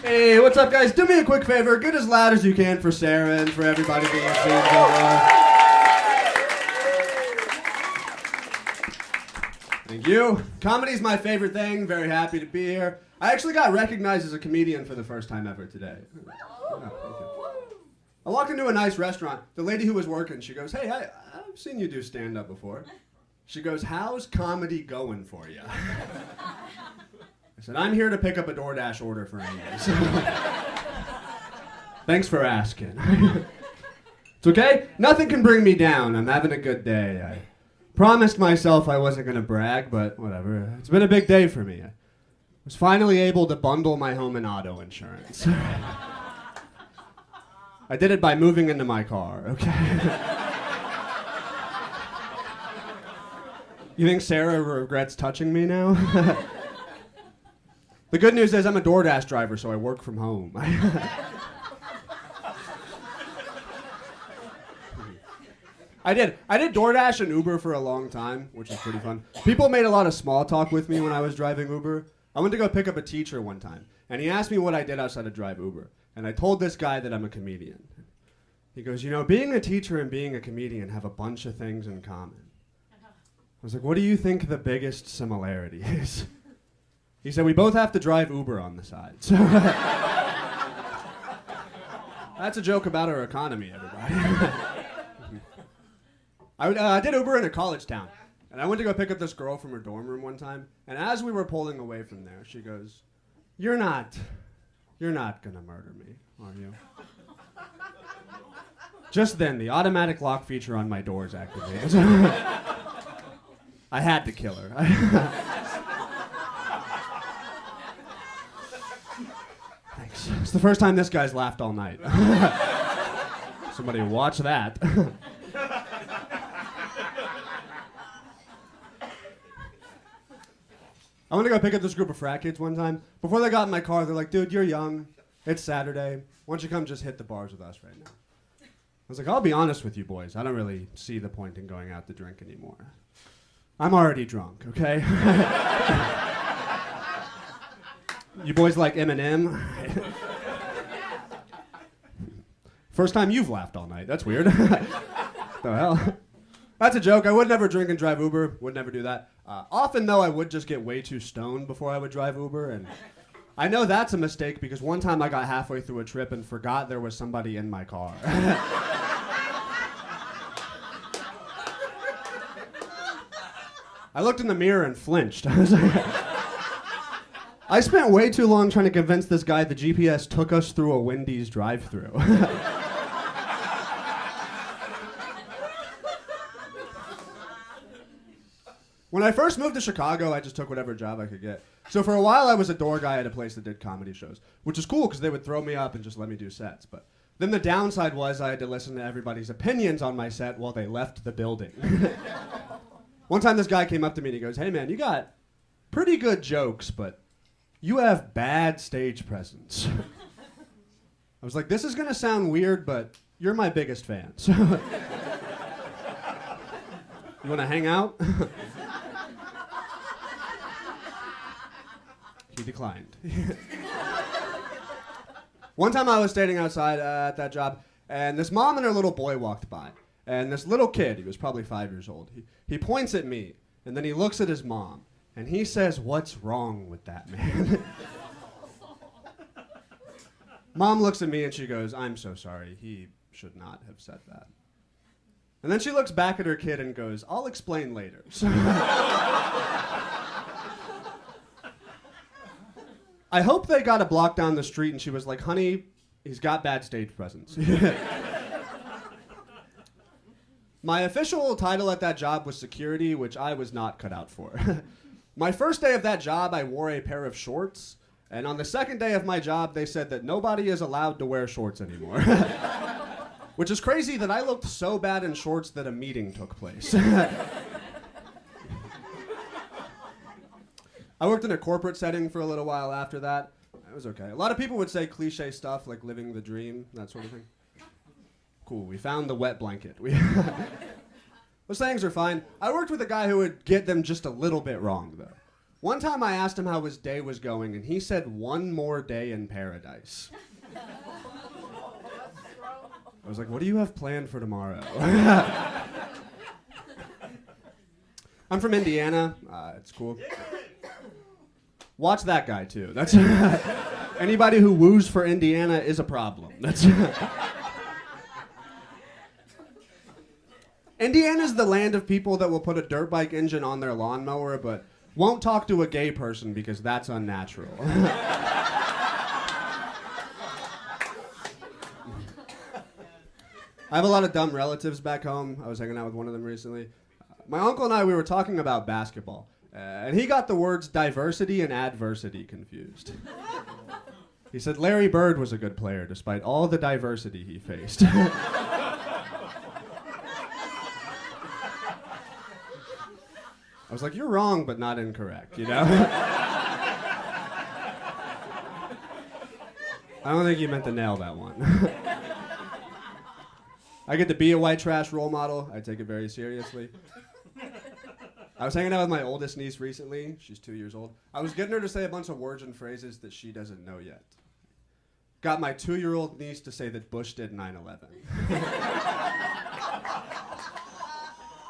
Hey, what's up, guys? Do me a quick favor. Get as loud as you can for Sarah and for everybody being listening so far. Thank you. Comedy's my favorite thing. Very happy to be here. I actually got recognized as a comedian for the first time ever today. I walked into a nice restaurant. The lady who was working, she goes, "Hey, I've seen you do stand-up before." She goes, "How's comedy going for you?" I said, "I'm here to pick up a DoorDash order for Amy's." Thanks for asking. It's okay. Nothing can bring me down. I'm having a good day. I promised myself I wasn't going to brag, but whatever. It's been a big day for me. I was finally able to bundle my home and auto insurance. I did it by moving into my car, okay? You think Sarah regrets touching me now? The good news is I'm a DoorDash driver, so I work from home. I did DoorDash and Uber for a long time, which is pretty fun. People made a lot of small talk with me when I was driving Uber. I went to go pick up a teacher one time, and he asked me what I did outside of drive Uber. And I told this guy that I'm a comedian. He goes, "You know, being a teacher and being a comedian have a bunch of things in common." I was like, "What do you think the biggest similarity is?" He said, "We both have to drive Uber on the side." So that's a joke about our economy, everybody. I did Uber in a college town, and I went to go pick up this girl from her dorm room one time, and as we were pulling away from there, she goes, You're not gonna murder me, are you?" Just then, the automatic lock feature on my doors activated. I had to kill her. Thanks. It's the first time this guy's laughed all night. Somebody watch that. I went to go pick up this group of frat kids one time. Before they got in my car, they're like, "Dude, you're young. It's Saturday. Why don't you come just hit the bars with us right now?" I was like, "I'll be honest with you boys. I don't really see the point in going out to drink anymore. I'm already drunk, okay?" You boys like Eminem? First time you've laughed all night. That's weird. The hell? That's a joke. I would never drink and drive Uber. Would never do that. Often, though, I would just get way too stoned before I would drive Uber. And I know that's a mistake because one time I got halfway through a trip and forgot there was somebody in my car. I looked in the mirror and flinched. I was like, I spent way too long trying to convince this guy the GPS took us through a Wendy's drive-thru. When I first moved to Chicago, I just took whatever job I could get. So for a while, I was a door guy at a place that did comedy shows, which is cool because they would throw me up and just let me do sets. But then the downside was I had to listen to everybody's opinions on my set while they left the building. One time, this guy came up to me and he goes, "Hey, man, you got pretty good jokes, but you have bad stage presence." I was like, "This is going to sound weird, but you're my biggest fan. So you want to hang out?" He declined. One time I was standing outside at that job, and this mom and her little boy walked by. And this little kid, he was probably 5 years old, he points at me, and then he looks at his mom, and he says, "What's wrong with that man?" Mom looks at me and she goes, "I'm so sorry, he should not have said that." And then she looks back at her kid and goes, "I'll explain later." I hope they got a block down the street and she was like, "Honey, he's got bad stage presence." My official title at that job was security, which I was not cut out for. My first day of that job, I wore a pair of shorts, and on the second day of my job, they said that nobody is allowed to wear shorts anymore. Which is crazy that I looked so bad in shorts that a meeting took place. I worked in a corporate setting for a little while after that. It was okay. A lot of people would say cliche stuff like living the dream, that sort of thing. Cool, we found the wet blanket. Those things are fine. I worked with a guy who would get them just a little bit wrong, though. One time I asked him how his day was going, and he said, "One more day in paradise." I was like, "What do you have planned for tomorrow?" I'm from Indiana. It's cool. Watch that guy, too. That's anybody who woos for Indiana is a problem. That's Indiana's the land of people that will put a dirt bike engine on their lawnmower, but won't talk to a gay person because that's unnatural. I have a lot of dumb relatives back home. I was hanging out with one of them recently. My uncle and I, we were talking about basketball, and he got the words diversity and adversity confused. He said Larry Bird was a good player despite all the diversity he faced. I was like, "You're wrong, but not incorrect, you know?" I don't think you meant to nail that one. I get to be a white trash role model. I take it very seriously. I was hanging out with my oldest niece recently. She's 2 years old. I was getting her to say a bunch of words and phrases that she doesn't know yet. Got my 2-year-old niece to say that Bush did 9/11.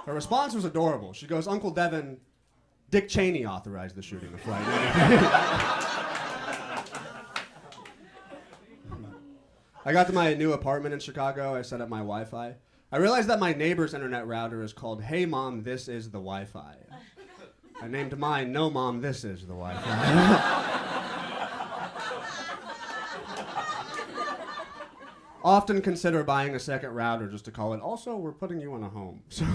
Her response was adorable. She goes, "Uncle Devin, Dick Cheney authorized the shooting of Flight 93. I got to my new apartment in Chicago. I set up my Wi-Fi. I realized that my neighbor's internet router is called "Hey Mom, this is the Wi-Fi." I named mine "No Mom, this is the Wi-Fi." Often consider buying a second router just to call it, "Also, we're putting you on a home." So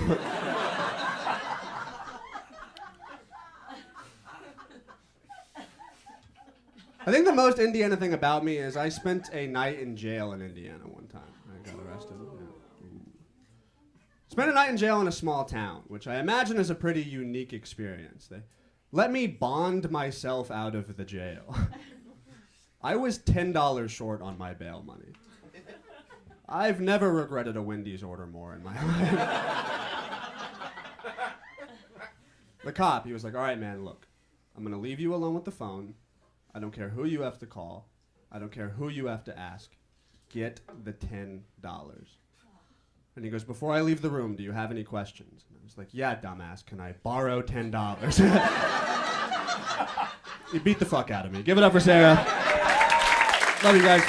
I think the most Indiana thing about me is I spent a night in jail in Indiana one time. I got arrested. Yeah. Spent a night in jail in a small town, which I imagine is a pretty unique experience. They let me bond myself out of the jail. I was $10 short on my bail money. I've never regretted a Wendy's order more in my life. The cop, he was like, "All right, man, look, I'm going to leave you alone with the phone. I don't care who you have to call. I don't care who you have to ask. Get the $10. And he goes, "Before I leave the room, do you have any questions?" And I was like, "Yeah, dumbass, can I borrow $10? He beat the fuck out of me. Give it up for Sarah. Love you guys.